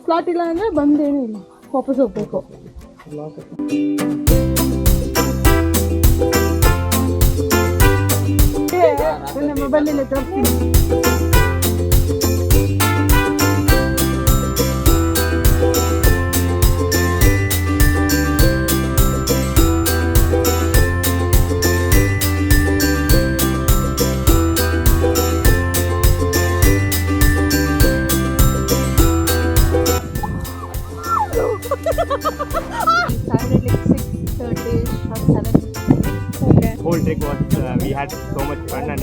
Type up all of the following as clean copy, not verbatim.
Slot ಇಲ್ಲ ಅಂದರೆ ಬಂದೇನೂ ಇಲ್ಲ, ವಾಪಸ್ ಹೋಗ್ಬೇಕು. ನನ್ನ ಮೊಬೈಲಲ್ಲಿ ತೋರಿಸ್ತೀನಿ. Whole trip was we had so much fun and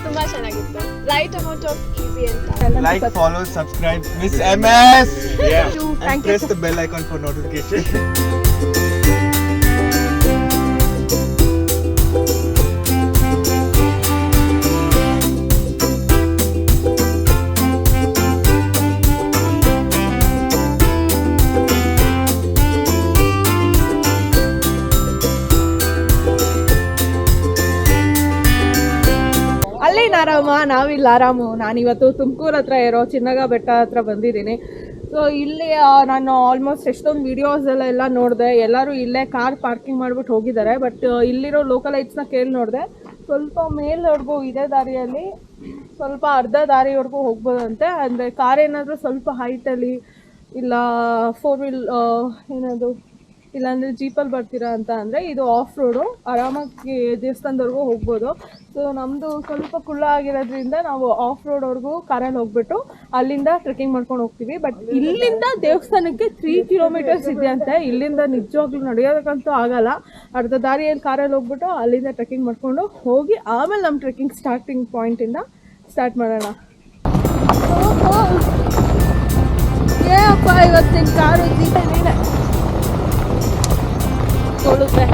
ತುಂಬಾ ಚೆನ್ನಾಗಿತ್ತು. Right amount of easy ಅಂತ. Like, follow, subscribe, Miss MS. yeah. And press the bell icon for notification. ಅಲ್ಲೇನು ಆರಾಮ, ನಾವಿಲ್ಲಿ ಆರಾಮು. ನಾನಿವತ್ತು ತುಮಕೂರು ಹತ್ರ ಇರೋ ಚಿನ್ನಗ ಬೆಟ್ಟ ಹತ್ರ ಬಂದಿದ್ದೀನಿ. ಸೊ ಇಲ್ಲಿ ನಾನು ಆಲ್ಮೋಸ್ಟ್ ಎಷ್ಟೊಂದು ವೀಡಿಯೋಸೆಲ್ಲ ನೋಡಿದೆ. ಎಲ್ಲರೂ ಇಲ್ಲೇ ಕಾರ್ ಪಾರ್ಕಿಂಗ್ ಮಾಡಿಬಿಟ್ಟು ಹೋಗಿದ್ದಾರೆ. ಬಟ್ ಇಲ್ಲಿರೋ ಲೋಕಲೈಟ್ಸ್ನ ಕೇಳಿ ನೋಡಿದೆ, ಸ್ವಲ್ಪ ಮೇಲ್ವರೆಗೂ ಇದೇ ದಾರಿಯಲ್ಲಿ ಸ್ವಲ್ಪ ಅರ್ಧ ದಾರಿವರೆಗೂ ಹೋಗ್ಬೋದಂತೆ. ಅಂದರೆ ಕಾರ್ ಏನಾದರೂ ಸ್ವಲ್ಪ ಹೈಟಲ್ಲಿ ಇಲ್ಲ 4 ವೀಲ್ ಏನದು ಇಲ್ಲಾಂದರೆ ಜೀಪಲ್ಲಿ ಬರ್ತೀರಾ ಅಂತ ಅಂದರೆ ಇದು ಆಫ್ ರೋಡು, ಆರಾಮಾಗಿ ದೇವಸ್ಥಾನದವರೆಗೂ ಹೋಗ್ಬೋದು. ಸೊ ನಮ್ಮದು ಸ್ವಲ್ಪ ಕುಳ್ಳ ಆಗಿರೋದ್ರಿಂದ ನಾವು ಆಫ್ ರೋಡ್ವರೆಗೂ ಕಾರಲ್ಲಿ ಹೋಗ್ಬಿಟ್ಟು ಅಲ್ಲಿಂದ ಟ್ರೆಕ್ಕಿಂಗ್ ಮಾಡ್ಕೊಂಡು ಹೋಗ್ತೀವಿ. ಬಟ್ ಇಲ್ಲಿಂದ ದೇವಸ್ಥಾನಕ್ಕೆ 3 ಕಿಲೋಮೀಟರ್ಸ್ ಇದೆಯಂತೆ. ಇಲ್ಲಿಂದ ನಿಜವಾಗ್ಲೂ ನಡೆಯೋದಕ್ಕಂತೂ ಆಗಲ್ಲ. ಅರ್ಧ ದಾರಿಯಲ್ಲಿ ಕಾರಲ್ಲಿ ಹೋಗ್ಬಿಟ್ಟು ಅಲ್ಲಿಂದ ಟ್ರೆಕ್ಕಿಂಗ್ ಮಾಡ್ಕೊಂಡು ಹೋಗಿ ಆಮೇಲೆ ನಮ್ಮ ಟ್ರೆಕ್ಕಿಂಗ್ ಸ್ಟಾರ್ಟಿಂಗ್ ಪಾಯಿಂಟಿಂದ ಸ್ಟಾರ್ಟ್ ಮಾಡೋಣ. ಏನಪ್ಪ ಇವತ್ತಿನ ಕಾರು ಜೀತೆ ನೀನೆ ಕೊಡುತ್ತೆ.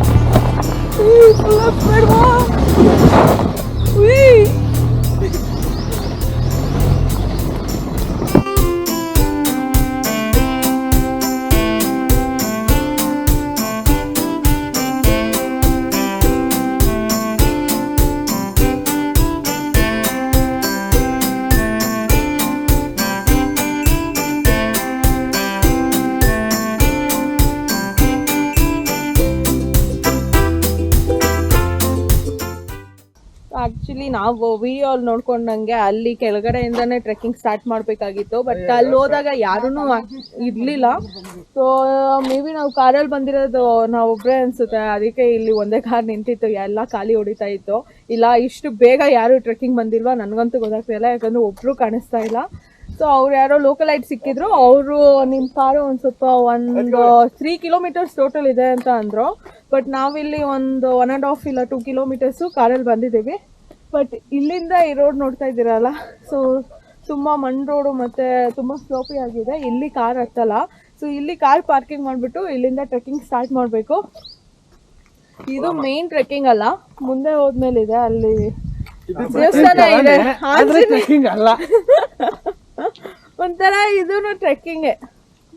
ಆ್ಯಕ್ಚುಲಿ ನಾವು ವಿಡಿಯೋಲ್ಲಿ ನೋಡ್ಕೊಂಡಂಗೆ ಅಲ್ಲಿ ಕೆಳಗಡೆಯಿಂದನೇ ಟ್ರೆಕ್ಕಿಂಗ್ ಸ್ಟಾರ್ಟ್ ಮಾಡಬೇಕಾಗಿತ್ತು. ಬಟ್ ಅಲ್ಲಿ ಹೋದಾಗ ಯಾರೂ ಇರಲಿಲ್ಲ. ಸೊ ಮೇ ಬಿ ನಾವು ಕಾರಲ್ಲಿ ಬಂದಿರೋದು ನಾವೊಬ್ಬರೇ ಅನಿಸುತ್ತೆ. ಅದಕ್ಕೆ ಇಲ್ಲಿ ಒಂದೇ ಕಾರ್ ನಿಂತಿತ್ತು, ಎಲ್ಲ ಖಾಲಿ ಹೊಡಿತಾ ಇತ್ತು. ಇಲ್ಲ ಇಷ್ಟು ಬೇಗ ಯಾರು ಟ್ರೆಕ್ಕಿಂಗ್ ಬಂದಿಲ್ವಾ ನನಗಂತೂ ಗೊತ್ತಾಗ್ತಿಲ್ಲ, ಯಾಕಂದರೆ ಒಬ್ಬರು ಕಾಣಿಸ್ತಾ ಇಲ್ಲ. ಸೊ ಅವ್ರು ಯಾರೋ ಲೋಕಲೈಟ್ ಸಿಕ್ಕಿದ್ರು. ಅವರು ನಿಮ್ಮ ಕಾರು ಒಂದು ಸ್ವಲ್ಪ 3 ಕಿಲೋಮೀಟರ್ಸ್ ಟೋಟಲ್ ಇದೆ ಅಂತ ಅಂದರು. ಬಟ್ ನಾವಿಲ್ಲಿ ಒಂದು 1.5 ಇಲ್ಲ 2 ಕಿಲೋಮೀಟರ್ಸು ಕಾರಲ್ಲಿ ಬಂದಿದ್ದೀವಿ. ಬಟ್ ಇಲ್ಲಿಂದ ಈ ರೋಡ್ ನೋಡ್ತಾ ಇದ್ದೀರಲ್ಲ, ಸೊ ತುಂಬ ಮಣ್ಣು ರೋಡು ಮತ್ತು ತುಂಬ ಸ್ಲೋಪಿ ಆಗಿದೆ. ಇಲ್ಲಿ ಕಾರ್ ಹತ್ತಲ್ಲ. ಸೊ ಇಲ್ಲಿ ಕಾರ್ ಪಾರ್ಕಿಂಗ್ ಮಾಡಿಬಿಟ್ಟು ಇಲ್ಲಿಂದ ಟ್ರೆಕ್ಕಿಂಗ್ ಸ್ಟಾರ್ಟ್ ಮಾಡಬೇಕು. ಇದು ಮೇನ್ ಟ್ರೆಕ್ಕಿಂಗ್ ಅಲ್ಲ, ಮುಂದೆ ಹೋದ್ಮೇಲೆ ಇದೆ ಅಲ್ಲಿ ದೇವಸ್ಥಾನ ಇದೆ. ಒಂಥರ ಇದೂ ಟ್ರೆಕ್ಕಿಂಗೇ.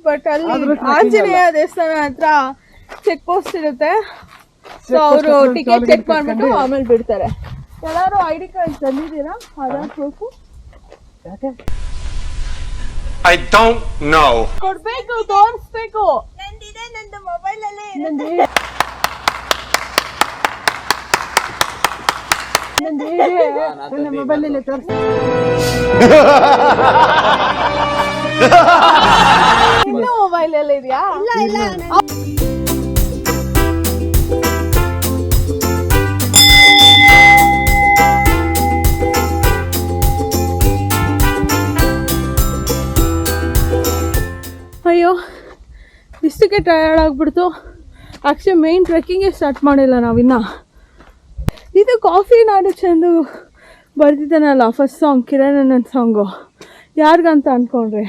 ಬಟ್ ಅಲ್ಲಿ ಆಂಜನೇಯ ದೇವಸ್ಥಾನ ಹತ್ರ ಚೆಕ್ ಪೋಸ್ಟ್ ಇರುತ್ತೆ. ಸೊ ಅವರು ಟಿಕೆಟ್ ಚೆಕ್ ಮಾಡಿಬಿಟ್ಟು ಆಮೇಲೆ ಬಿಡ್ತಾರೆ. ಎಲ್ಲರೂ ID ಕಾರ್ಡ್ ತಂದಿದ್ದೀರಾ? Aadhaar proof I don't know. ಕೊಡ್ಬೇಕು, ತೋರಿಸ್ಬೇಕು. ನಂದಿದೆ, ನಂದು ಮೊಬೈಲಲ್ಲೇ ನನ್ನ ಮೊಬೈಲಲ್ಲಿ ತೋರಿಸಿ. ಇನ್ನೂ ಮೊಬೈಲಲ್ಲಿ ಇದೆಯಾ? ಇಲ್ಲ. ಅಯ್ಯೋ, ಇಷ್ಟಕ್ಕೆ ಟಯರ್ಡ್ ಆಗಿಬಿಡ್ತು. ಆ್ಯಕ್ಚುಲಿ ಮೇನ್ ಟ್ರೆಕ್ಕಿಂಗೇ ಸ್ಟಾರ್ಟ್ ಮಾಡಿಲ್ಲ ನಾವಿನ್ನ. ಇದು ಕಾಫಿ ನಾಡು ಚೆಂದು ಬರ್ತಿದ್ದಾನಲ್ಲ ಫಸ್ಟ್ ಸಾಂಗ್, ಕಿರಣಣ್ಣನ ಸಾಂಗು. ಯಾರಿಗಂತ ಅಂದ್ಕೊಂಡ್ರೆ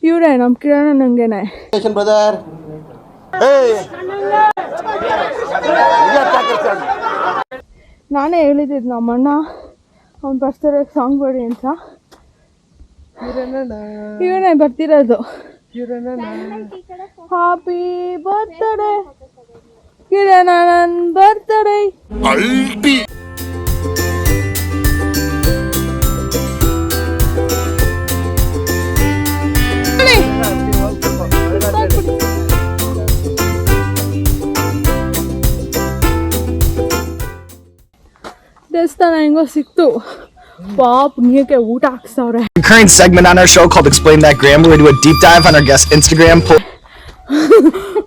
ಇವರೇ ನಮ್ಮ ಕಿರಣಣ್ಣಂಗೆನೆ. ನಾನೇ ಹೇಳಿದ್ದು ನಮ್ಮಣ್ಣ ಅವ್ನು ಬರ್ತಾರೆ ಸಾಂಗ್ ಬರಿ ಅಂತ. ಇವನೇ ಬರ್ತಿರೋದು. ಹ್ಯಾಪಿ ಬರ್ತ್ಡೇ ಕಿರಣಣ್ಣನ್ ಬರ್ತ್ಡೇ. ದೇವಸ್ಥಾನ ಹೆಂಗೋ ಸಿಕ್ತು. ಪಾಪ್ ನೀಕೆ ಊಟ ಹಾಕ್ಸವ್ರೆ. Current segment on our show called Explain That Graham, where we do a deep dive on our guest Instagram post.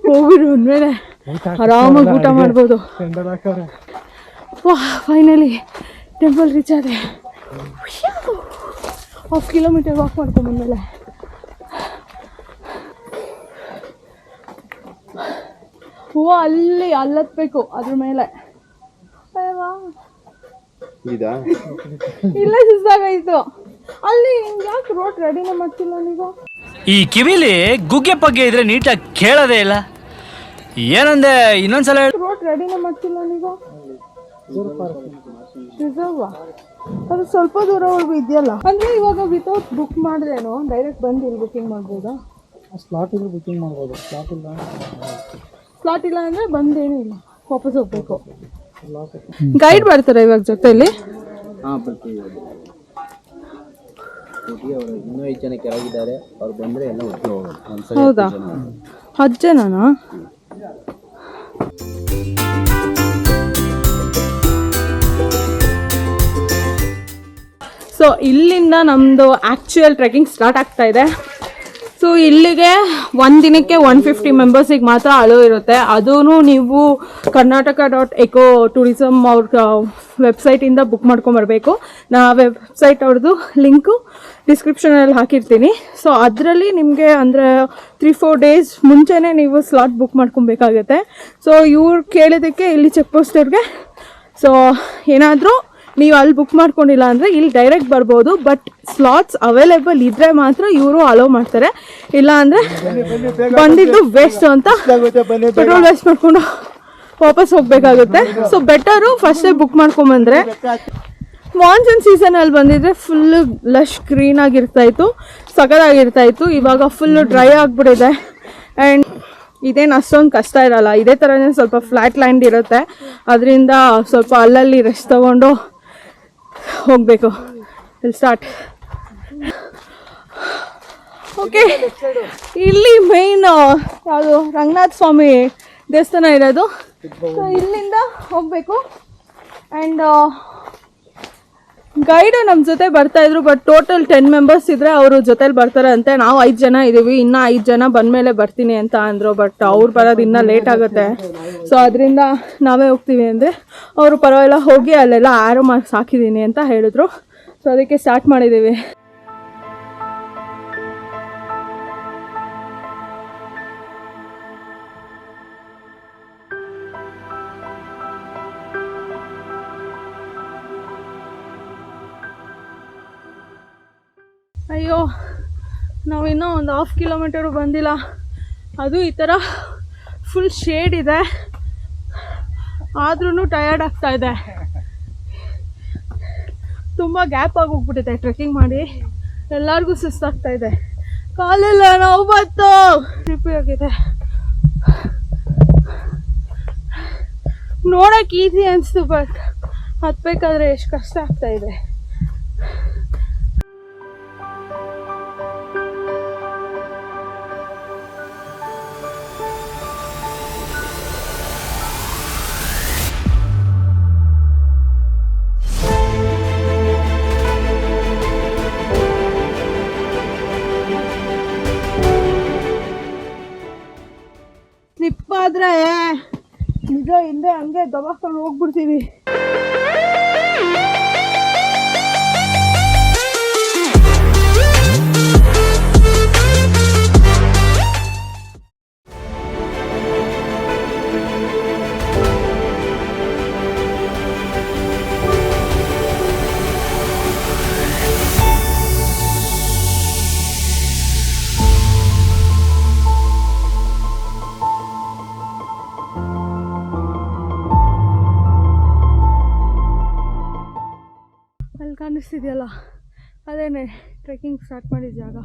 ಹೋಗಿರು ಅಂದಮೇಲೆ ಆರಾಮಾಗಿ ಊಟ ಮಾಡ್ಬೋದು. ವಾ ಫೈನಲಿ ಟೆಂಪಲ್ ರೀಚ್ ಆದೆ. 1/2 ಕಿಲೋಮೀಟರ್ ವಾಕ್ ಮಾಡ್ಕೊಂಡ್ಬಂದ್ಮೇಲೆ ಅಲ್ಲಿ ಹತ್ತಬೇಕು ಅದ್ರ ಮೇಲೆ. ಇಲ್ಲ ಸುಸ್ತಾಗಾಯ್ತು. ಅಲ್ಲಿ ಯಾಕೆ ರೋಡ್ ರೆಡಿನೇ ಮಾಡ್ತಿಲ್ಲ ನೀವು? ಈ ಕಿವಿಲಿ ಗುಗ್ಗೆ ಪಗ್ಗೆ ಇದ್ರೆ ನೀಟಾಗಿ ಕೇಳೋದೇ ಇಲ್ಲ. ಏನಂದೆ ಇನ್ನೊಂದ್ಸಲ ರೋಡ್ ರೆಡಿನೇ ಮಾಡ್ತಿಲ್ಲ ನೀವು? ರಿಸರ್ವಾ? ಅದು ಸ್ವಲ್ಪ ದೂರವರೆಗೂ ಇದೆಯಲ್ಲ. ಅಂದರೆ ಇವಾಗ ವಿತೌಟ್ ಬುಕ್ ಮಾಡಿದ್ರೇನು ಡೈರೆಕ್ಟ್ ಬಂದು ಇಲ್ಲಿ ಬುಕ್ಕಿಂಗ್ ಮಾಡ್ಬೋದಾ? ಸ್ಲಾಟ್ ಇದ್ರೆ ಬುಕ್ಕಿಂಗ್ ಮಾಡ್ಬೋದು. ಸ್ಲಾಟ್ ಇಲ್ಲ ಅಂದರೆ ಬಂದೇನೂ ಇಲ್ಲ, ವಾಪಸ್ ಹೋಗ್ಬೇಕು. ಗೈಡ್ ಬರ್ತಾರೆ ಇವಾಗ ಜೊತೆಯಲ್ಲಿ? ಇನ್ನೂ 5 ಜನ ಕೆಳಗಿದ್ದಾರೆ, ಅವ್ರು ಬಂದರೆ ಎಲ್ಲ ಒಟ್ಟಿಗೆ ಹೋಗೋದು. ಹೌದಾ? 10 ಜನನಾ? ಸೊ ಇಲ್ಲಿಂದ ನಮ್ಮದು ಆ್ಯಕ್ಚುಯಲ್ ಟ್ರೆಕ್ಕಿಂಗ್ ಸ್ಟಾರ್ಟ್ ಆಗ್ತಾ ಇದೆ. ಸೊ ಇಲ್ಲಿಗೆ ಒಂದಿನಕ್ಕೆ 150 ಮೆಂಬರ್ಸಿಗೆ ಮಾತ್ರ ಅಲೋ ಇರುತ್ತೆ. ಅದೂ ನೀವು karnataka.eco tourism ಅವ್ರ ವೆಬ್ಸೈಟಿಂದ ಬುಕ್ ಮಾಡ್ಕೊಂಬರ್ಬೇಕು. ನಾ ವೆಬ್ಸೈಟ್ ಅವ್ರದ್ದು ಲಿಂಕು ಡಿಸ್ಕ್ರಿಪ್ಷನಲ್ಲಿ ಹಾಕಿರ್ತೀನಿ. ಸೊ ಅದರಲ್ಲಿ ನಿಮಗೆ ಅಂದರೆ 3-4 ಡೇಸ್ ಮುಂಚೆನೇ ನೀವು ಸ್ಲಾಟ್ ಬುಕ್ ಮಾಡ್ಕೊಬೇಕಾಗತ್ತೆ. ಸೊ ಇವ್ರು ಕೇಳಿದ್ದಕ್ಕೆ ಇಲ್ಲಿ ಚೆಕ್ ಪೋಸ್ಟವ್ರಿಗೆ ಸೊ ಏನಾದರೂ ನೀವು ಅಲ್ಲಿ ಬುಕ್ ಮಾಡ್ಕೊಂಡಿಲ್ಲ ಅಂದರೆ ಇಲ್ಲಿ ಡೈರೆಕ್ಟ್ ಬರ್ಬೋದು. ಬಟ್ ಸ್ಲಾಟ್ಸ್ ಅವೈಲೇಬಲ್ ಇದ್ದರೆ ಮಾತ್ರ ಇವರು ಅಲೋ ಮಾಡ್ತಾರೆ. ಇಲ್ಲ ಅಂದರೆ ಬಂದಿದ್ದು ವೇಸ್ಟ್ ಅಂತ ಪೆಟ್ರೋಲ್ ವೇಸ್ಟ್ ಮಾಡಿಕೊಂಡು ವಾಪಸ್ ಹೋಗಬೇಕಾಗುತ್ತೆ. ಸೊ ಬೆಟರು ಫಸ್ಟೇ ಬುಕ್ ಮಾಡ್ಕೊಂಬಂದರೆ. ಮಾನ್ಸೂನ್ ಸೀಸನಲ್ಲಿ ಬಂದಿದ್ರೆ ಫುಲ್ಲು ಲಶ್ ಗ್ರೀನ್ ಆಗಿರ್ತಾಯಿತ್ತು, ಸಖತ್ತಾಗಿರ್ತಾಯಿತ್ತು. ಇವಾಗ ಫುಲ್ಲು ಡ್ರೈ ಆಗಿಬಿಟ್ಟಿದೆ. ಆ್ಯಂಡ್ ಇದೇನು ಅಷ್ಟೊಂದು ಕಷ್ಟ ಇರಲ್ಲ. ಇದೇ ಥರನೇ ಸ್ವಲ್ಪ ಫ್ಲ್ಯಾಟ್ ಲ್ಯಾಂಡ್ ಇರುತ್ತೆ. ಅದರಿಂದ ಸ್ವಲ್ಪ ಅಲ್ಲಲ್ಲಿ ರೆಸ್ಟ್ ತೊಗೊಂಡು ಹೋಗಬೇಕು. Will start. ಓಕೆ, ಇಲ್ಲಿ ಮೇಯ್ನ್ ಯಾವುದು ರಂಗನಾಥ ಸ್ವಾಮಿ ದೇವಸ್ಥಾನ ಇರೋದು. ಸೊ ಇಲ್ಲಿಂದ ಹೋಗಬೇಕು. ಆ್ಯಂಡ್ ಗೈಡು ನಮ್ಮ ಜೊತೆ ಬರ್ತಾಯಿದ್ರು. ಬಟ್ ಟೋಟಲ್ 10 ಮೆಂಬರ್ಸ್ ಇದ್ದರೆ ಅವರು ಜೊತೇಲಿ ಬರ್ತಾರೆ ಅಂತೆ. ನಾವು 5 ಜನ ಇದ್ದೀವಿ. ಇನ್ನೂ 5 ಜನ ಬಂದಮೇಲೆ ಬರ್ತೀನಿ ಅಂತ ಅಂದರು. ಬಟ್ ಅವ್ರು ಬರೋದು ಇನ್ನೂ ಲೇಟ್ ಆಗುತ್ತೆ. ಸೊ ಅದರಿಂದ ನಾವೇ ಹೋಗ್ತೀವಿ ಅಂದರೆ ಅವರು ಪರವಾಗಿಲ್ಲ ಹೋಗಿ ಅಲ್ಲೆಲ್ಲ ಆರೋ ಮಾರ್ಕ್ಸ್ ಹಾಕಿದ್ದೀನಿ ಅಂತ ಹೇಳಿದ್ರು. ಸೊ ಅದಕ್ಕೆ ಸ್ಟಾರ್ಟ್ ಮಾಡಿದ್ದೀವಿ. ಅಯ್ಯೋ, ನಾವಿನ್ನೂ ಒಂದು 1/2 ಕಿಲೋಮೀಟರು ಬಂದಿಲ್ಲ. ಅದು ಈ ಥರ ಫುಲ್ ಶೇಡ್ ಇದೆ, ಆದ್ರೂ ಟಯರ್ಡ್ ಆಗ್ತಾ ಇದೆ. ತುಂಬ ಗ್ಯಾಪ್ ಆಗೋಗ್ಬಿಟ್ಟಿದೆ ಟ್ರೆಕ್ಕಿಂಗ್ ಮಾಡಿ. ಎಲ್ಲರಿಗೂ ಸುಸ್ತಾಗ್ತಾ ಇದೆ. ಕಾಲೆಲ್ಲ ನೋವು ಬಂತು, ಟ್ರಿಪ್ಪಿ ಆಗಿದೆ. ನೋಡೋಕೆ ಈಸಿ ಅನಿಸ್ತು, ಬಟ್ ಹತ್ಬೇಕಾದ್ರೆ ಎಷ್ಟು ಕಷ್ಟ ಆಗ್ತಾ ಇದೆ. ಸ್ಲಿಪ್ ಆದರೆ ನಿಜ ಹಿಂದೆ ಹಂಗೆ ದಬಾಕೊಂಡು ಹೋಗ್ಬಿಡ್ತೀವಿ. ಕಾಣಿಸ್ತಿದೆಯಲ್ಲ ಅದೇನೆ ಟ್ರೆಕ್ಕಿಂಗ್ ಸ್ಟಾರ್ಟ್ ಮಾಡಿದ ಜಾಗ.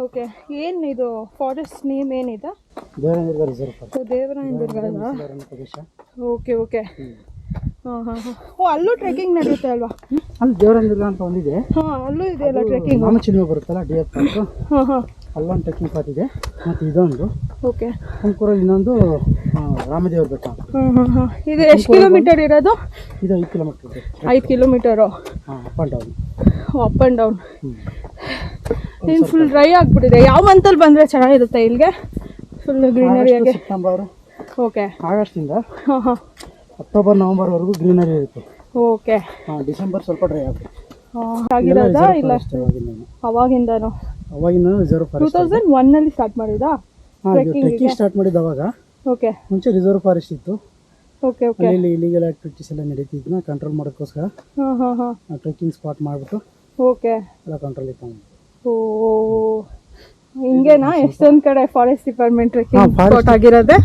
ಓಕೆ, ಏನು ಇದು ಫಾರೆಸ್ಟ್ ನೇಮ್ ಏನಿದೆ? Devarayanadurga reserve. Devarayanadurga. Okay okay. ಹಾಂ ಹಾಂ ಹಾಂ. ಓ ಅಲ್ಲೂ ಟ್ರೆಕ್ಕಿಂಗ್ ನಡೆಯುತ್ತೆ ಅಲ್ವಾ? ಅಲ್ಲಿ ದೇವರಂದುರ್ಗ ಅಂತ ಒಂದಿದೆ. ಹಾಂ ಅಲ್ಲೂ ಇದೆಯಲ್ಲ ಟ್ರೆಕ್ಕಿಂಗ್. ರಾಮಚಿಲುಮೆ ಬರುತ್ತಲ್ಲ ಡಿ.ಎಫ್ ಪಾರ್ಕ್, ಹಾಂ ಹಾಂ. ಅಲ್ಲೊಂದು ಟ್ರೆಕ್ಕಿಂಗ್ ಪಾತ್ ಇದೆ. ಮತ್ತು ಇದೊಂದು ಓಕೆ. ತುಮಕೂರಲ್ಲಿ ಇನ್ನೊಂದು ರಾಮದೇವ್ರ ಬೆಟ್ಟ. ಹಾಂ ಹಾಂ ಹಾಂ. ಇದು ಎಷ್ಟು ಕಿಲೋಮೀಟರ್ ಇರೋದು? ಇದು 5 ಕಿಲೋಮೀಟರ್ ಇದೆ. 5 ಕಿಲೋಮೀಟರು. ಹಾಂ, up and down. Up and down. ಇನ್ನು ಫುಲ್ ಡ್ರೈ ಆಗಿಬಿಟ್ಟಿದೆ. ಯಾವ ಮಂತಲ್ಲಿ ಬಂದರೆ ಚೆನ್ನಾಗಿರುತ್ತೆ ಇಲ್ಲಿಗೆ? ಫುಲ್ ಗ್ರೀನರಿಯಾಗೆ. September, okay. ಆಗಸ್ಟಿಂದ ಹಾಂ ಹಾಂ. ಅಕ್ಟೋಬರ್ ನವಂಬರ್ವರೆಗೂ ಗ್ರೀನರಿ ಇರುತ್ತೆ. ಓಕೆ. ಹಾಂ, ಡಿಸೆಂಬರ್ ಸ್ವಲ್ಪ ಡ್ರೈ ಆಗುತ್ತೆ. ಆಗಿರೋದಾ ಇಲ್ಲ ಅವಾಗಿಂದನೂ? ಅವಾಗಿಂದ ರಿಸರ್ವ್ ಫಾರೆಸ್ಟ್ 2001 ಸ್ಟಾರ್ಟ್ ಮಾಡಿದಾ? ಹಾಂ, ಟ್ರೆಕ್ಕಿಂಗ್ ಸ್ಟಾರ್ಟ್ ಮಾಡಿದ್ದು ಅವಾಗ. ಓಕೆ. ಮುಂಚೆ ರಿಸರ್ವ್ ಫಾರೆಸ್ಟ್ ಇತ್ತು. Okay okay. ಅಲ್ಲಿ ಇಲ್ಲಿಗಲ್ ಆಕ್ಟಿವಿಟೀಸ್ ಎಲ್ಲ ನಡೀತಿದ್ನ ಕಂಟ್ರೋಲ್ ಮಾಡೋಕ್ಕೋಸ್ಕರ ಹಾಂ ಹಾಂ ಹಾಂ. ಟ್ರೆಕ್ಕಿಂಗ್ ಸ್ಪಾಟ್ ಮಾಡಿಬಿಟ್ಟು ಓಕೆ. ಎಲ್ಲ ಕಂಟ್ರೋಲ್ ಇತ್ತು. ಓ ಹಿಂಗೇನಾ ಎಷ್ಟೊಂದು ಕಡೆ forest department trekking forest spot ಆಗಿರೋದೆ?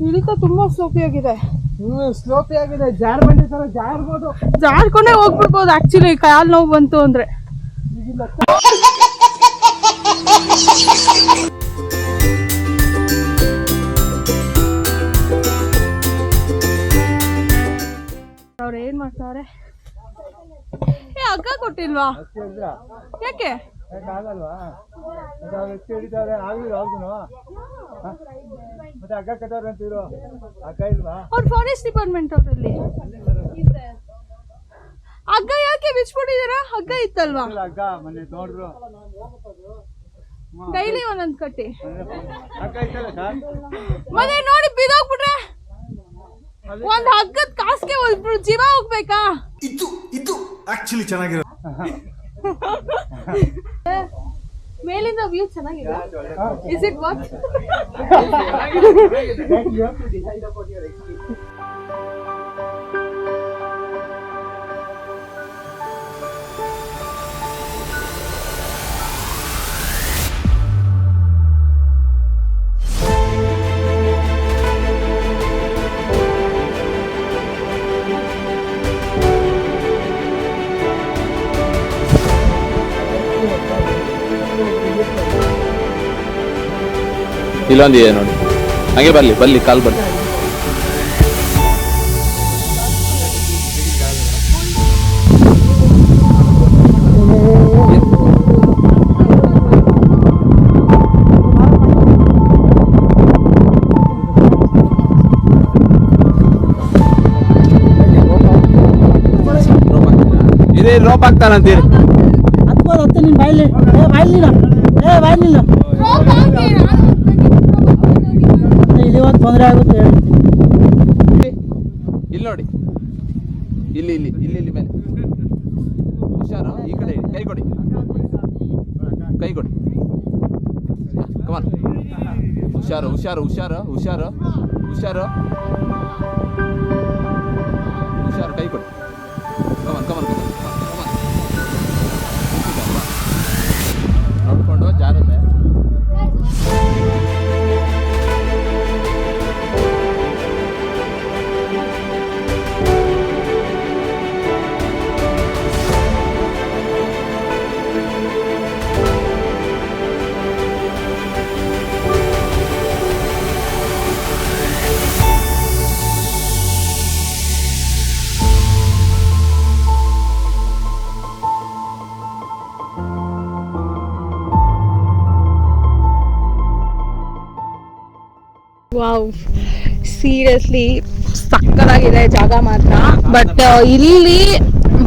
ಇಳಿತ ತುಂಬಾ ಸ್ಲೋಪಿ ಆಗಿದೆ. ಸ್ಲೋಪಿ ಆಗಿದೆ. ಜಾರ್ಬಂಡಿ ಥರ ಜಾರ್ಬೋದು. ಜಾರ್ಕೊಂಡೇ ಹೋಗ್ಬಿಡ್ಬೋದು ಆಕ್ಚುಲಿ, ಕಾಲು ನೋವು ಬಂತು ಅಂದ್ರೆ. ಅವ್ರು ಏನ್ ಮಾಡ್ತಾವ್ರೆ? ಹಗ್ಗ ಕೊಟ್ಟಿಲ್ವಾ? ಯಾಕೆ? ಆಗಲ್ವಾ? ಹಿಡಿತಾರೆ ಆಗಲಿಲ್ಲ ಅವ್ರಿಗೂ. ಮತ್ತೆ ಹಗ್ಗ ಕಟ್ಟೋರು ಅಂತಿದ್ರು, ಹಗ್ಗ ಇಲ್ವಾ? ಅವ್ರು ಫಾರೆಸ್ಟ್ ಡಿಪಾರ್ಟ್ಮೆಂಟ್ ಅವರಲ್ಲಿ ಹಗ್ಗ ಯಾಕೆ ಬಿಚ್ಬಿಟ್ಟಿದ್ದೀರಾ? ಹಗ್ಗ ಇತ್ತಲ್ವಾ? ಹಗ್ಗ ಮೊನ್ನೆ ನೋಡ್ರು. ಡೈಲಿ ಒಂದೊಂದು ಕಟ್ಟಿ. ಹಗ್ಗ ಇತ್ತಲ್ಲ ಸರ್? ಮತ್ತೆ ನೋಡಿ ಬಿದೋಗ್ಬಿಟ್ರೆ ಒಂದ್ ಹಗ್ಗದ ಕಾಸ್ಗೆ ಒಬ್ರು ಜೀವ ಹೋಗ್ಬೇಕಾ? ಇದು ಆಕ್ಚುಲಿ ಚೆನ್ನಾಗಿರೋ. ಮೇಲಿಂದ ವ್ಯೂ ಚೆನ್ನಾಗಿದೆ. Is it what? ಇಲ್ಲೊಂದಿದೆ ನೋಡಿ, ಹಂಗೆ ಬರ್ಲಿ ಕಾಲ್ ಬರ್ಲಿ. ಇದೇ ರೋಪ್ ಆಗ್ತಾನಂತೀರಿ. ಹತ್ತು ನಿನ್ ಬಾಯ್ಲಿ ಬಾಯ್ಲಿಲ್ಲ ಇಲ್ಲಿ ಒಂದು ತೊಂದರೆ ಆಗುತ್ತೆ. ಇಲ್ಲಿ ನೋಡಿ, ಇಲ್ಲಿ ಇಲ್ಲಿ ಇಲ್ಲಿ ಇಲ್ಲಿ ಮೇಲೆ ಹುಷಾರು. ಈ ಕಡೆ ಕೈ ಕೊಡಿ, ಕಮಾನ್. ಹುಷಾರು ಹುಷಾರು ಹುಷಾರು ಹುಷಾರು ಹುಷಾರು ಹುಷಾರು, ಕೈ ಕೊಡಿ. ಕಮಾನ್ ಕಮಾನ್ ಕಮಾನ್ ಕಮಾನ್. ನೋಡ್ಕೊಂಡು ಜಾರುತ್ತೆ. ವಾವ್, ಸೀರಿಯಸ್ಲಿ ಸಕ್ಕತ್ತಾಗಿದೆ ಜಾಗ ಮಾತ್ರ. ಬಟ್ ಇಲ್ಲಿ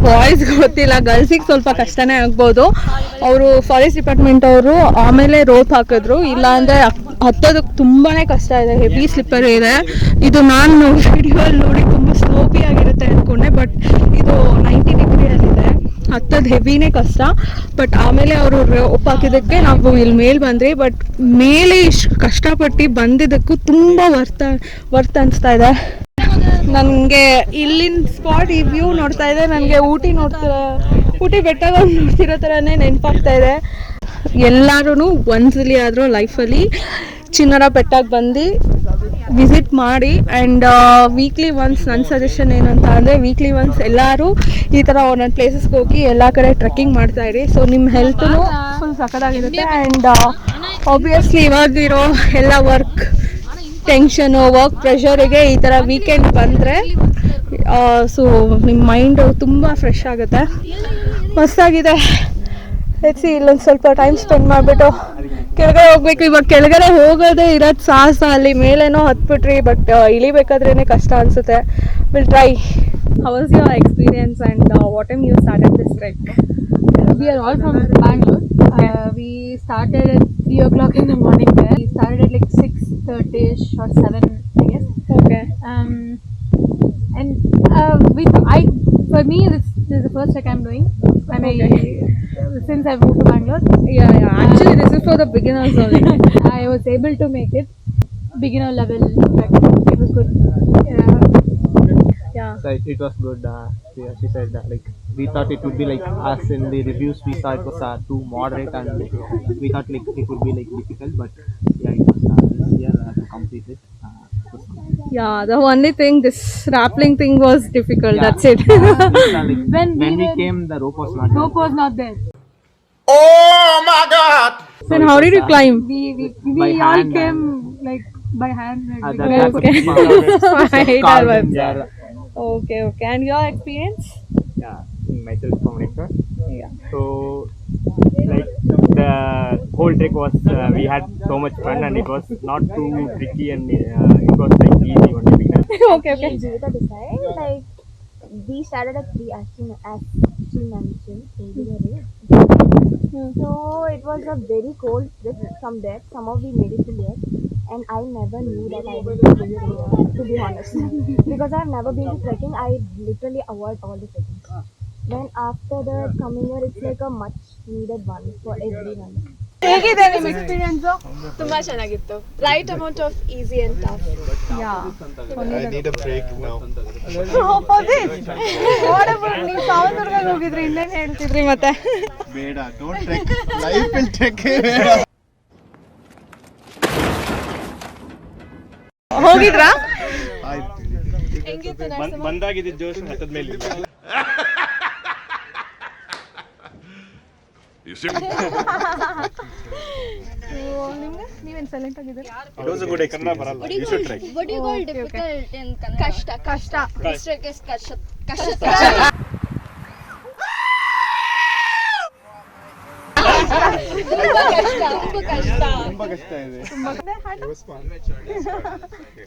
ಬಾಯ್ಸ್ ಗೊತ್ತಿಲ್ಲ, ಗರ್ಲ್ಸಿಗೆ ಸ್ವಲ್ಪ ಕಷ್ಟನೇ ಆಗ್ಬೋದು. ಅವರು ಫಾರೆಸ್ಟ್ ಡಿಪಾರ್ಟ್ಮೆಂಟ್ ಅವರು ಆಮೇಲೆ ರೋಪ್ ಹಾಕಿದ್ರು, ಇಲ್ಲ ಅಂದರೆ ಹತ್ತೋದಕ್ಕೆ ತುಂಬಾ ಕಷ್ಟ ಇದೆ, ಹೆವಿ ಸ್ಲಿಪ್ಪರ್ ಇದೆ. ಇದು ನಾನು ವಿಡಿಯೋಲ್ಲಿ ನೋಡಿ ತುಂಬ ಸ್ಲೋಪಿ ಆಗಿರುತ್ತೆ ಅಂದ್ಕೊಂಡೆ, ಬಟ್ ಇದು 90 ಡಿಗ್ರಿಯಲ್ಲಿದೆ, ಹತ್ತೋದು ಹೆವಿನೇ ಕಷ್ಟ. ಬಟ್ ಆಮೇಲೆ ಅವರು ರೋಪ್ ಹಾಕಿದ್ದಕ್ಕೆ ನಾವು ಇಲ್ಲಿ ಮೇಲೆ ಬಂದ್ರಿ. ಬಟ್ ಮೇಲೆ ಇಷ್ಟು ಕಷ್ಟಪಟ್ಟು ಬಂದಿದ್ದಕ್ಕೂ ತುಂಬ ವರ್ತ್ ಅನಿಸ್ತಾ ಇದೆ ನನಗೆ. ಇಲ್ಲಿನ ಸ್ಪಾಟ್ ಈ ವ್ಯೂ ನೋಡ್ತಾ ಇದೆ ನನಗೆ ಊಟಿ ಬೆಟ್ಟಗಳು ನೋಡ್ತಿರೋ ಥರನೇ ನೆನಪಾಗ್ತಾ ಇದೆ. ಎಲ್ಲರೂ ಒಂದ್ಸಲಿ ಆದರೂ ಲೈಫಲ್ಲಿ ಚಿನ್ನರ ಬೆಟ್ಟಕ್ಕೆ ಬಂದು ವಿಸಿಟ್ ಮಾಡಿ. ಆ್ಯಂಡ್ ವೀಕ್ಲಿ ಒನ್ಸ್ ನನ್ನ ಸಜೆಷನ್ ಏನಂತ ಅಂದರೆ, ವೀಕ್ಲಿ ಒನ್ಸ್ ಎಲ್ಲರೂ ಈ ಥರ ಒಂದೊಂದು ಪ್ಲೇಸಸ್ಗೆ ಹೋಗಿ ಎಲ್ಲ ಕಡೆ ಟ್ರೆಕ್ಕಿಂಗ್ ಮಾಡ್ತಾಯಿರಿ. ಸೊ ನಿಮ್ಮ ಹೆಲ್ತೂ ಫುಲ್ ಸಖತ್ತಾಗಿರುತ್ತೆ. ಆ್ಯಂಡ್ ಆಬ್ವಿಯಸ್ಲಿ ಇವಾಗಿರೋ ಎಲ್ಲ ವರ್ಕ್ ಟೆನ್ಷನು, ವರ್ಕ್ ಪ್ರೆಷರಿಗೆ ಈ ಥರ ವೀಕೆಂಡ್ ಬಂದರೆ ಸೊ ನಿಮ್ಮ ಮೈಂಡು ತುಂಬ ಫ್ರೆಶ್ ಆಗುತ್ತೆ. ಮಸ್ತಾಗಿದೆ. ಹೆಚ್ಚಿ ಇಲ್ಲೊಂದು ಸ್ವಲ್ಪ ಟೈಮ್ ಸ್ಪೆಂಡ್ ಮಾಡಿಬಿಟ್ಟು ಕೆಳಗಡೆ ಹೋಗ್ಬೇಕು. ಇವಾಗ ಕೆಳಗಡೆ ಹೋಗೋದೇ ಇರೋದು ಸಾಹಸ, ಅಲ್ಲಿ ಮೇಲೇನೋ ಹತ್ಬಿಟ್ರಿ, ಬಟ್ ಇಳಿಬೇಕಾದ್ರೇ ಕಷ್ಟ ಅನಿಸುತ್ತೆ. Will try. How was your experience and what time you started this trek? We are all from Bangalore. We started at 3 o'clock in the morning there. We started at like 6:30ish or 7, I guess. Okay. And for me, this is the first trek I'm doing. Since I moved to Bangalore. Yeah. Actually, this is for the beginners only. I was able to make it. Beginner level trek. It was good. Yeah. So it was good. She said like we thought it would be like us in the reviews. We saw it was too moderate, and we thought like it would be like difficult. But yeah, it was easier to complete it. Yeah, the only thing, this rappelling thing was difficult. Yeah. That's it. When we came, the rope was not. rope was not there. Oh my God! Then how did you climb? We By all hand came like by hand. Like, Okay. Fine, that was. Yeah. Okay. And your experience? Yeah, myself from Nexa. Yeah. So, like the whole trek was, we had so much fun, and it was not too tricky, and it was like easy only because. Okay. Jivita Desai, like we started at 3 as she mentioned earlier. So it was a very cold trip from there. Somehow we made it to there, and I never knew that I would do it, to be honest. Because I have never been to trekking, I literally avoid all the trekking. Then after that, coming here, it's like a much needed one for everyone. ಹೇಗಿದೆ ನಿಮ್ಮ experience? ತುಂಬಾ ಚೆನ್ನಾಗಿತ್ತು. Right amount of easy and tough. I need a break now. ನೀವು ಸಾವಂತುರ್ಗಕ್ಕೆ ಹೋಗಿದ್ರಿ, ಇನ್ನೇನು ಹೇಳ್ತಿದ್ರಿ ಮತ್ತೆ? ಬೇಡ, don't trek. Life will trek. ಹೋಗಿದ್ರಾ? ಬಂದಾಗಿದ್ದ ಜೋಶ್ ಹತ್ತದ ಮೇಲೆ. ನೀವೇನು ಸೈಲೆಂಟ್ ಆಗಿದ್ದೀರಾ? It was a good experience. You should try. What do you call difficult in Kannada? Kashta. This trek is kashta. ತುಂಬಾ ಕಷ್ಟ ಇದೆ.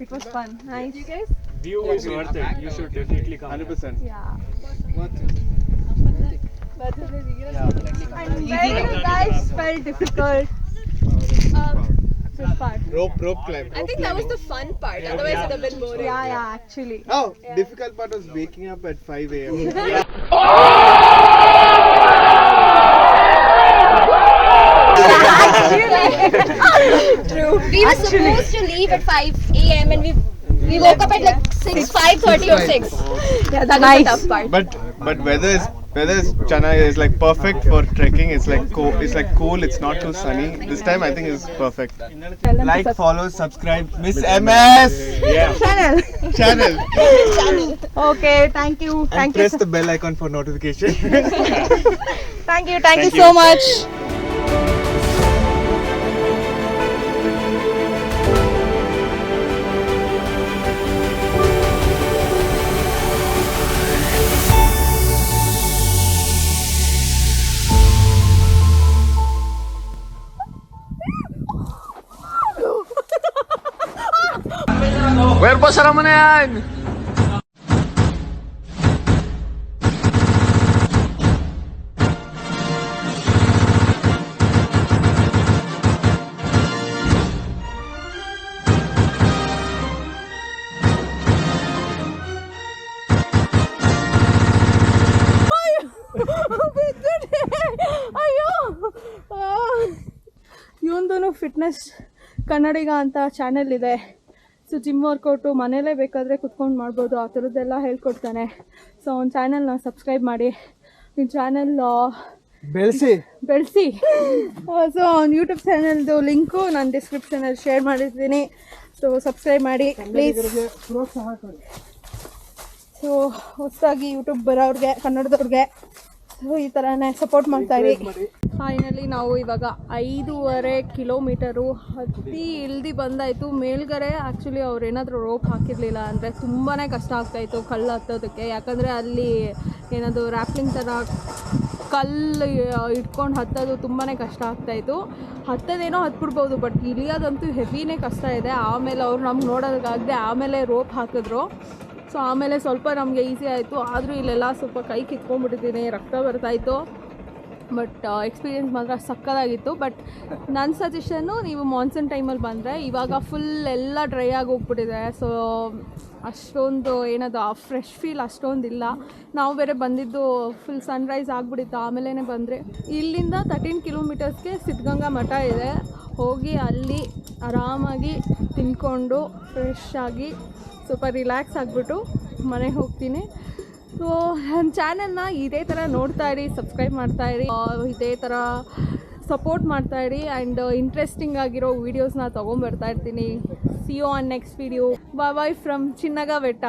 It was fun. Nice. You guys? View is worth it. You should definitely come. 100%. Yeah. And where you guys felt difficult? This part. Rope climb. I think that was the fun part. Otherwise, it would have been boring. Yeah, actually. Oh, difficult part was waking up at 5 a.m. True. We were supposed to leave at 5 a.m. and we woke up at like 5:30 or 6. Yeah, That was nice. the tough part. But weather is Chennai is like perfect for trekking. It's like cool. It's not too sunny. This time I think is perfect. Like, follow, subscribe, Miss MS channel. Okay, thank you. And press the bell icon for notification. Thank you so much. Cuerpo sa naman na yan! ಅವನದು fitness ಕನ್ನಡಿಗ ಅಂತ channel ಇದೆ. So gym workout ಮನೇಲೇ ಬೇಕಾದರೆ ಕುತ್ಕೊಂಡು ಮಾಡ್ಬೋದು, ಆ ಥರದ್ದೆಲ್ಲ ಹೇಳ್ಕೊಡ್ತಾನೆ. So ಅವ್ನ ಚಾನೆಲ್ನ ಸಬ್ಸ್ಕ್ರೈಬ್ ಮಾಡಿ, ಈ ಚಾನೆಲ್ ಬೆಳೆಸಿ. ಸೊ ಅವ್ನ ಯೂಟ್ಯೂಬ್ ಚಾನೆಲ್ದು ಲಿಂಕು ನಾನು ಡಿಸ್ಕ್ರಿಪ್ಷನಲ್ಲಿ ಶೇರ್ ಮಾಡಿರ್ತೀನಿ. ಸೊ ಸಬ್ಸ್ಕ್ರೈಬ್ ಮಾಡಿ ಪ್ಲೀಸ್. ಸೊ ಹೊಸದಾಗಿ ಯೂಟ್ಯೂಬ್ ಬರೋವ್ರಿಗೆ, ಕನ್ನಡದವ್ರಿಗೆ ಸೊ ಈ ಥರನೇ ಸಪೋರ್ಟ್ ಮಾಡ್ತಾಯಿರಿ. ಫೈನಲಿ ನಾವು ಇವಾಗ 5.5 ಕಿಲೋಮೀಟರು ಹತ್ತಿ ಇಳ್ದು ಬಂದಾಯಿತು. ಮೇಲ್ಗಡೆ ಆ್ಯಕ್ಚುಲಿ ಅವ್ರು ಏನಾದರೂ ರೋಪ್ ಹಾಕಿರಲಿಲ್ಲ ಅಂದರೆ ತುಂಬಾ ಕಷ್ಟ ಆಗ್ತಾಯಿತ್ತು ಕಲ್ಲು ಹತ್ತೋದಕ್ಕೆ. ಯಾಕಂದರೆ ಅಲ್ಲಿ ಏನದು ರ್ಯಾಪ್ಲಿಂಗ್ ಥರ ಕಲ್ಲು ಇಟ್ಕೊಂಡು ಹತ್ತೋದು ತುಂಬಾ ಕಷ್ಟ ಆಗ್ತಾಯಿತ್ತು. ಹತ್ತೋದೇನೋ ಹತ್ಬಿಡ್ಬೋದು, ಬಟ್ ಇಳಿಯೋದಂತೂ ಹೆವಿನೇ ಕಷ್ಟ ಇದೆ. ಆಮೇಲೆ ಅವ್ರು ನಮ್ಗೆ ನೋಡೋದಕ್ಕಾಗದೆ ಆಮೇಲೆ ರೋಪ್ ಹಾಕಿದ್ರು. ಸೊ ಆಮೇಲೆ ಸ್ವಲ್ಪ ನಮಗೆ ಈಸಿ ಆಯಿತು. ಆದರೂ ಇಲ್ಲೆಲ್ಲ ಸ್ವಲ್ಪ ಕೈ ಕಿತ್ಕೊಂಡ್ಬಿಟ್ಟಿದ್ದೀನಿ, ರಕ್ತ ಬರ್ತಾಯಿತ್ತು. ಬಟ್ ಎಕ್ಸ್ಪೀರಿಯೆನ್ಸ್ ಮಾತ್ರ ಸಕ್ಕತ್ತಾಗಿತ್ತು. ಬಟ್ ನನ್ನ ಸಜೆಷನ್ನು, ನೀವು ಮಾನ್ಸೂನ್ ಟೈಮಲ್ಲಿ ಬಂದರೆ ಇವಾಗ ಫುಲ್ ಎಲ್ಲ ಡ್ರೈ ಆಗಿ ಹೋಗ್ಬಿಟ್ಟಿದೆ. ಸೊ ಅಷ್ಟೊಂದು ಏನದು ಫ್ರೆಶ್ ಫೀಲ್ ಅಷ್ಟೊಂದಿಲ್ಲ. ನಾವು ಬೇರೆ ಬಂದಿದ್ದು ಫುಲ್ ಸನ್ರೈಸ್ ಆಗಿಬಿಟ್ಟಿತ್ತು, ಆಮೇಲೆ ಬಂದರೆ. ಇಲ್ಲಿಂದ 13 ಕಿಲೋಮೀಟರ್ಸ್ಗೆ ಸಿದ್ಧಗಂಗಾ ಮಠ ಇದೆ. ಹೋಗಿ ಅಲ್ಲಿ ಆರಾಮಾಗಿ ತಿಂದ್ಕೊಂಡು ಫ್ರೆಶ್ ಆಗಿ ಸ್ವಲ್ಪ ರಿಲ್ಯಾಕ್ಸ್ ಆಗಿಬಿಟ್ಟು ಮನೆಗೆ ಹೋಗ್ತೀನಿ. ಸೊ ನನ್ನ ಚಾನಲ್ನ ಇದೇ ಥರ ನೋಡ್ತಾಯಿರಿ, ಸಬ್ಸ್ಕ್ರೈಬ್ ಮಾಡ್ತಾಯಿರಿ, ಇದೇ ಥರ ಸಪೋರ್ಟ್ ಮಾಡ್ತಾಯಿರಿ. ಆ್ಯಂಡ್ ಇಂಟ್ರೆಸ್ಟಿಂಗ್ ಆಗಿರೋ ವೀಡಿಯೋಸ್ನ ತೊಗೊಂಬರ್ತಾ ಇರ್ತೀನಿ. See you on next video. Bye bye from Chinnaga ಬೆಟ್ಟ.